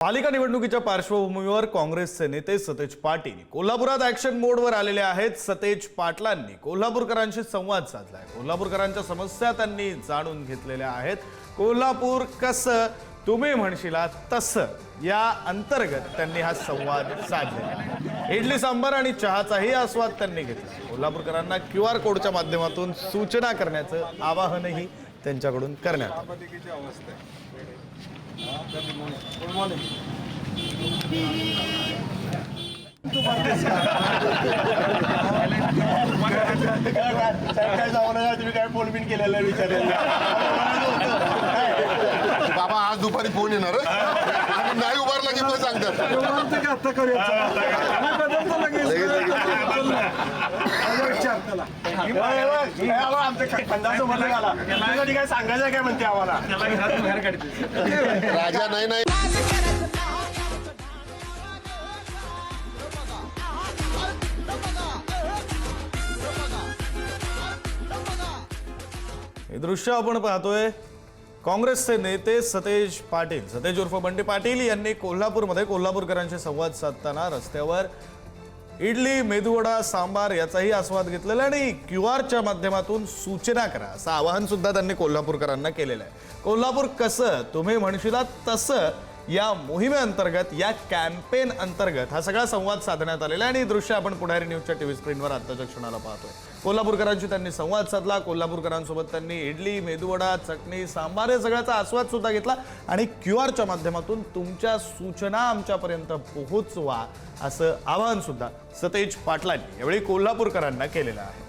पालिका निवडणुकीच्या पार्श्वभूमीवर काँग्रेसचे नेते सतेज पाटील कोल्हापुरात ॲक्शन मोडवर आलेले आहेत। सतेज पाटलांनी कोल्हापूरकरांशी संवाद साधलाय। कोल्हापूरकरांच्या समस्या त्यांनी जाणून घेतलेल्या आहेत। कोल्हापूर कसं तुम्ही म्हणशीला तसं या अंतर्गत त्यांनी हा संवाद साधलेला। इडली सांबार आणि चहाचाही आस्वाद त्यांनी घेतला। कोल्हापूरकरांना QR कोडच्या माध्यमातून सूचना करण्याचं आवाहनही त्यांच्याकडून करण्यात आलं। बाबा आज दुपारी फोन येणार नाही उभारला की मग सांगतात काय सांगायचं काय म्हणते आम्हाला राजा नाही हे दृश्य आपण पाहतोय। काँग्रेसचे नेते सतेज पाटील सतेज उर्फ बंटी पाटील यांनी कोल्हापूरमध्ये कोल्हापूरकरांशी संवाद साधताना रस्त्यावर इडली मेदूवडा सांबार याचाही आस्वाद घेतलेला आणि QRच्या माध्यमातून सूचना करा असं आवाहन सुद्धा त्यांनी कोल्हापूरकरांना केलेलं आहे। कोल्हापूर कसं तुम्ही म्हणशीला तसं या मोहिमेअंतर्गत या कॅम्पेन अंतर्गत हा सगळा संवाद साधण्यात आलेला आहे आणि दृश्य आपण पुढारी न्यूजच्या टीव्ही स्क्रीनवर आत्ताच्या क्षणाला पाहतोय। कोल्हापूरकरांशी त्यांनी संवाद साधला। कोल्हापूरकरांसोबत त्यांनी इडली मेदूवडा चटणी सांबार या सगळ्याचा आस्वाद सुद्धा घेतला आणि QRच्या माध्यमातून तुमच्या सूचना आमच्यापर्यंत पोहोचवा असं आवाहन सुद्धा सतेज पाटलांनी यावेळी कोल्हापूरकरांना केलेलं आहे।